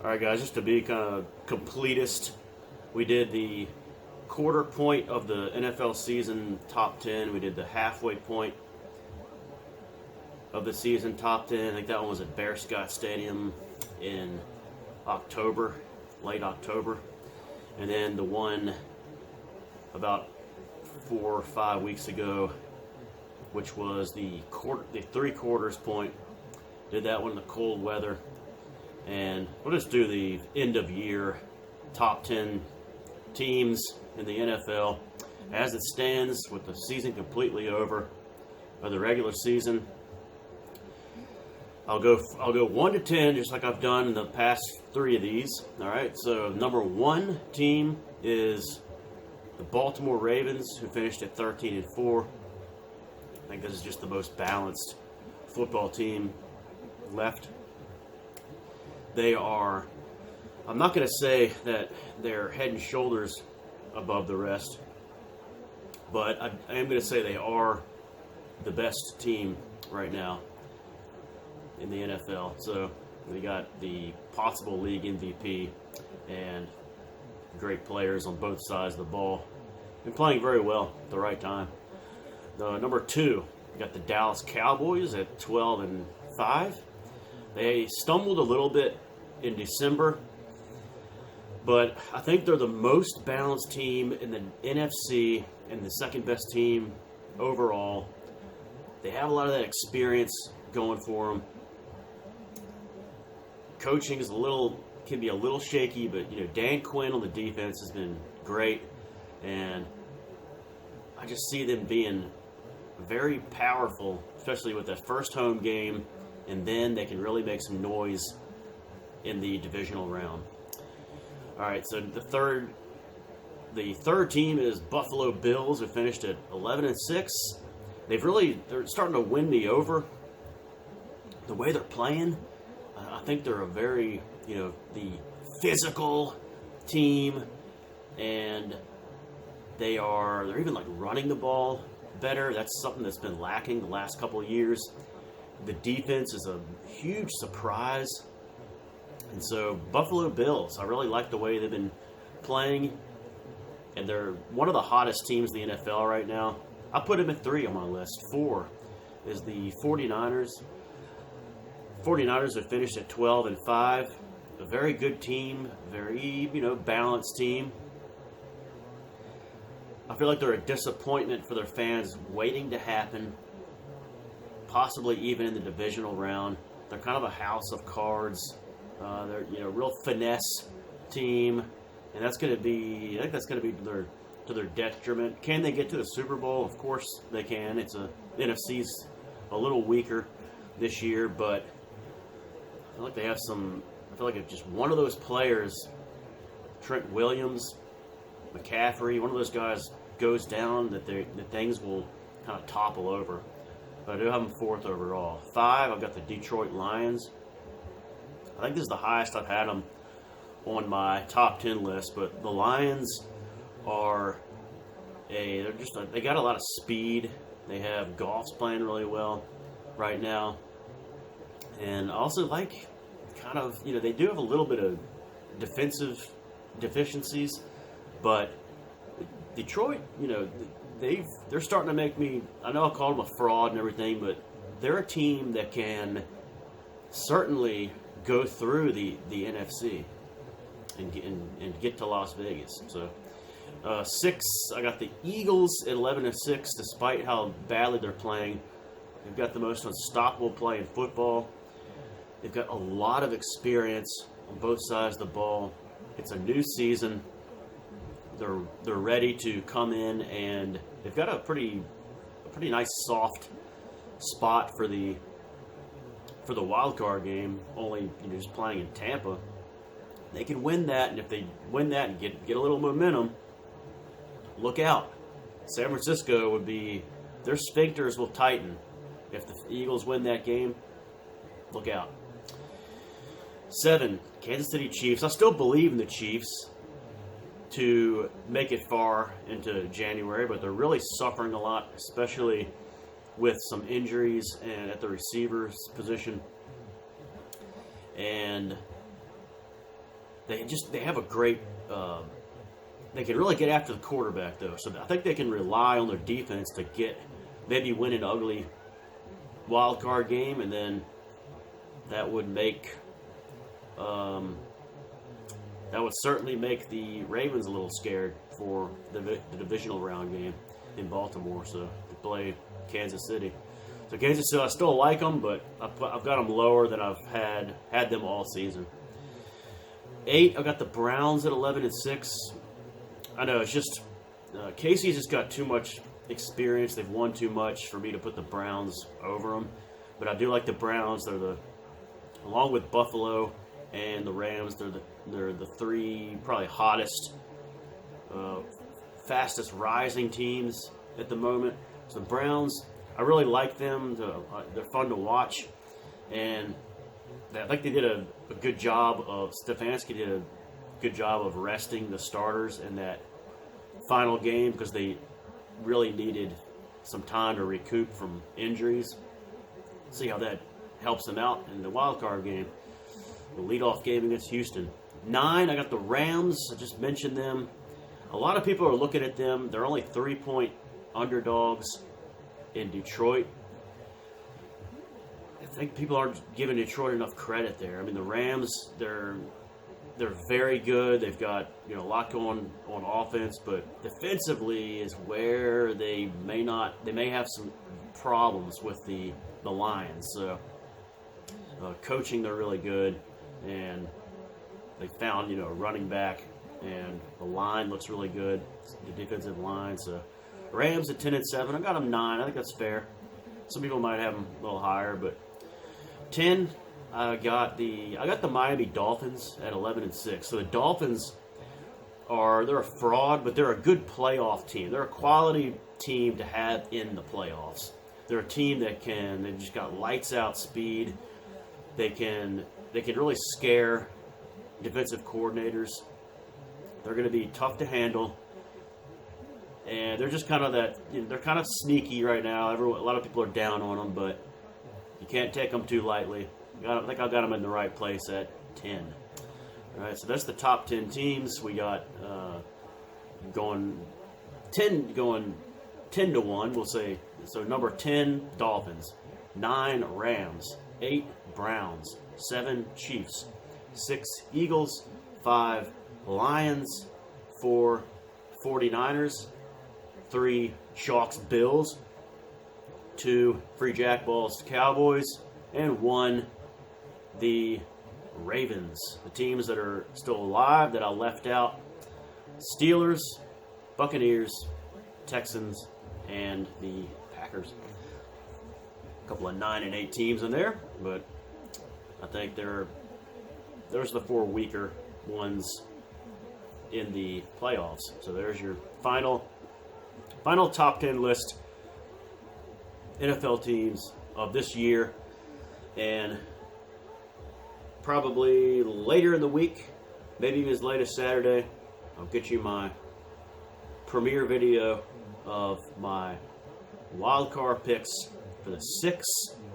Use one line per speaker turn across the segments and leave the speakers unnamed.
All right, guys, just to be kind of completist, we did the quarter point of the NFL season top 10. We did the halfway point of the season top 10. I think that one was at Bear Scott Stadium in October, late October. And then the one about 4 or 5 weeks ago, which was the three quarters point. Did that one in the cold weather. And we'll just do the end of year top 10 teams in the NFL as it stands with the season completely over, or the regular season. I'll go 1 to 10 just like I've done in the past 3 of these. All right, so number 1 team is the Baltimore Ravens, who finished at 13-4. I think this is just the most balanced football team left. They are, I'm not going to say that they're head and shoulders above the rest, but I am going to say they are the best team right now in the NFL. So we got the possible league MVP and great players on both sides of the ball and playing very well at the right time. The number 2, we got the Dallas Cowboys at 12-5. They stumbled a little bit in December, but I think they're the most balanced team in the NFC and the second best team overall. They have a lot of that experience going for them. Coaching is can be a little shaky, but Dan Quinn on the defense has been great, and I just see them being very powerful, especially with that first home game, and then they can really make some noise in the divisional round. All right, so the third team is Buffalo Bills, who finished at 11-6. They're starting to win me over. The way they're playing, I think they're a very, the physical team, and they're even like running the ball better. That's something that's been lacking the last couple of years. The defense is a huge surprise. And so Buffalo Bills, I really like the way they've been playing, and they're one of the hottest teams in the NFL right now. I put them at 3 on my list. 4 is the 49ers. 49ers have finished at 12-5. A very good team, very, balanced team. I feel like they're a disappointment for their fans waiting to happen, possibly even in the divisional round. They're kind of a house of cards. They're real finesse team, and I think that's going to be to their detriment. Can they get to the Super Bowl? Of course they can. The NFC's a little weaker this year, but I feel like they have some. I feel like if just one of those players, Trent Williams, McCaffrey, one of those guys goes down, that things will kind of topple over. But I do have them 4th overall. 5, I've got the Detroit Lions. I think this is the highest I've had them on my top 10 list, but the Lions they got a lot of speed. They have Goff's playing really well right now. And I also like they do have a little bit of defensive deficiencies, but Detroit, they're starting to make me, I know I called them a fraud and everything, but they're a team that can certainly go through the NFC and get to Las Vegas. So 6, I got the Eagles at 11-6, despite how badly they're playing. They've got the most unstoppable play in football. They've got a lot of experience on both sides of the ball. It's a new season. They're ready to come in, and they've got a pretty nice soft spot for the wild card game. Only just playing in Tampa, they can win that, and if they win that and get a little momentum, look out. San Francisco would be, their sphincters will tighten if the Eagles win that game. Look out. 7, Kansas City Chiefs. I still believe in the Chiefs to make it far into January, but they're really suffering a lot, especially with some injuries and at the receivers position. And they have a great. They can really get after the quarterback though, so I think they can rely on their defense to maybe win an ugly wild card game, and then that would certainly make the Ravens a little scared for the divisional round game in Baltimore. So to play Kansas City. So Kansas City, I still like them, but I've got them lower than I've had them all season. 8, I've got the Browns at 11-6. I know it's just Casey's just got too much experience. They've won too much for me to put the Browns over them. But I do like the Browns. They're along with Buffalo and the Rams, they're the 3 probably hottest, fastest rising teams at the moment. So the Browns, I really like them. They're fun to watch, and I think they did a good job of Stefanski did a good job of resting the starters in that final game because they really needed some time to recoup from injuries. See how that helps them out in the wild card game, the leadoff game against Houston. 9, I got the Rams. I just mentioned them. A lot of people are looking at them. They're only 3-point underdogs in Detroit. I think people aren't giving Detroit enough credit there. I mean, the Rams, they're very good. They've got a lot going on offense, but defensively is where they may have some problems with the Lions. So coaching, they're really good, and they found a running back, and the line looks really good, the defensive line. So Rams at 10-7. I got them 9. I think that's fair. Some people might have them a little higher, but 10. I got the Miami Dolphins at 11-6. So the Dolphins they're a fraud, but they're a good playoff team. They're a quality team to have in the playoffs. They're a team they've just got lights out speed. They can really scare defensive coordinators. They're going to be tough to handle. And they're just kind of they're kind of sneaky right now. A lot of people are down on them, but you can't take them too lightly. I think I got them in the right place at 10. All right, so that's the top 10 teams. We got going 10 to 1. We'll say so. Number 10, Dolphins. 9, Rams. 8, Browns. 7, Chiefs. 6, Eagles. 5, Lions. 4, 49ers. 3, Sharks, Bills. 2, Free Jackballs, Cowboys. And 1, the Ravens. The teams that are still alive that I left out: Steelers, Buccaneers, Texans, and the Packers. A couple of 9-8 teams in there, but I think there's the 4 weaker ones in the playoffs. So there's your final top 10 list NFL teams of this year. And probably later in the week, maybe even as late as Saturday, I'll get you my premiere video of my wild card picks for the 6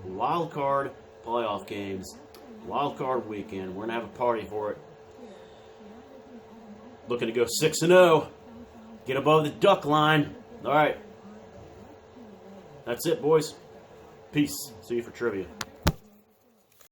wild card playoff games, wild card weekend. We're gonna have a party for it. Looking to go 6-0, get above the duck line. All right, that's it, boys. Peace. See you for trivia.